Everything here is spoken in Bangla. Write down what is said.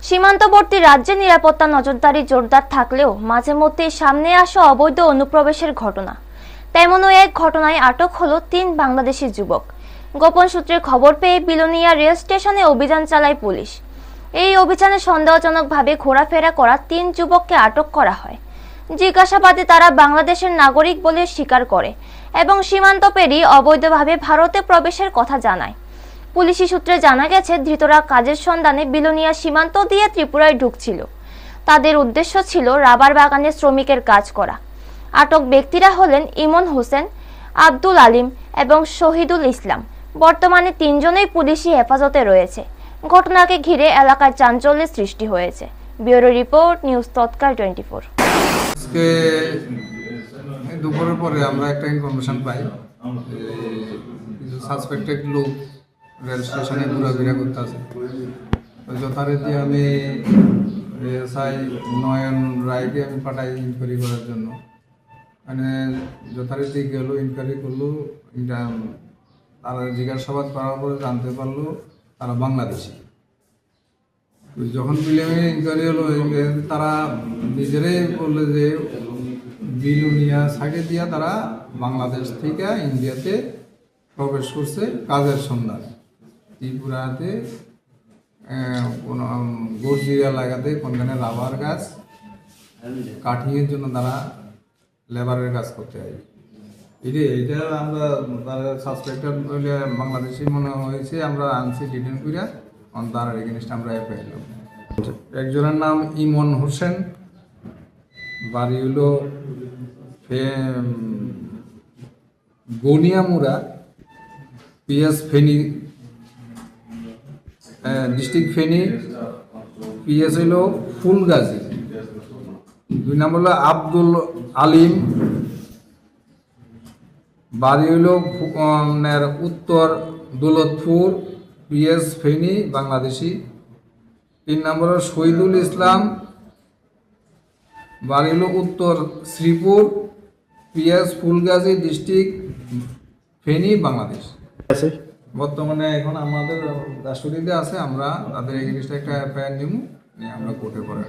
সীমান্তবর্তী রাজ্যে নিরাপত্তা নজরদারি জোরদার থাকলেও মাঝে মধ্যেই সামনে আসা অবৈধ অনুপ্রবেশের ঘটনা। তেমনই এক ঘটনায় আটক হলো 3 বাংলাদেশি যুবক। গোপন সূত্রে খবর পেয়ে বিলোনিয়া রেল স্টেশনে অভিযান চালায় পুলিশ। এই অভিযানে সন্দেহজনকভাবে ঘোরাফেরা করা 3 যুবককে আটক করা হয়। জিজ্ঞাসাবাদে তারা বাংলাদেশের নাগরিক বলে স্বীকার করে এবং সীমান্ত পেরিয়ে অবৈধভাবে ভারতে প্রবেশের কথা জানায়। পুলিশি সূত্রে জানা গেছে, ধৃতরা কাজের সন্ধানে বিলোনিয়া সীমান্ত দিয়ে ত্রিপুরায় ঢুকছিল। তাদের উদ্দেশ্য ছিল রাবার বাগানে শ্রমিকের কাজ করা। আটক ব্যক্তিরা হলেন ইমন হোসেন, আব্দুল আলিম এবং শহীদুল ইসলাম। বর্তমানে 3 জনেই পুলিশি হেফাজতে রয়েছে। ঘটনাকে ঘিরে এলাকায় চাঞ্চল্যের সৃষ্টি হয়েছে। ব্যুরো রিপোর্ট, নিউজ তৎকাল 24। আজকে দুপুরের পরে আমরা একটা ইনফরমেশন পাই, কিছু সাসপেক্টেড লোক রেল স্টেশনে ঘোরাফেরা করতেছে। যথারীতি আমি এসআই নয়ন রায়কে আমি পাঠাই ইনকোয়ারি করার জন্য। মানে যথারীতি গেল, ইনকোয়ারি করলো। তারা জিজ্ঞাসাবাদ করার পরে জানতে পারলো তারা বাংলাদেশি। যখন প্রিলিমিনারি ইনকোয়ারি হলো, তারা নিজেরাই বললে যে বিলোনিয়া সাইডে দিয়া তারা বাংলাদেশ থেকে ইন্ডিয়াতে প্রবেশ করছে কাজের সন্ধান। ত্রিপুরাতে কোনো গর্জির এলাকাতে কোনখানে রাবার গাছ কাটিংয়ের জন্য তারা লেবারের কাজ করতে হয়। এইটা আমরা তারা সাসপেক্টেড হইলে বাংলাদেশি মনে হয়েছে, আমরা আনছি ডিটেন করে তার এগেনস্ট আমরা এফআইআর করলাম। একজনের নাম ইমন হোসেন, বাড়ি হলো Goniamura, PS Feni, district Feni. PS হইল ফুলগাজী। 2 নম্বর হলো আব্দুল আলিম, বাড়ি হইল উত্তর দৌলতপুর, পিএস ফেনী, বাংলাদেশি। 3 নম্বর শহীদুল ইসলাম, বাড়ি হল উত্তর শ্রীপুর, পিএস ফুলগাজী, ডিস্ট্রিক্ট ফেনী, বাংলাদেশ। বর্তমানে এখন আমাদের কাস্টডিতে আছে। আমরা তাদের এগেইনস্টে একটা এফআইআর নিব, আমরা কোর্টে পরে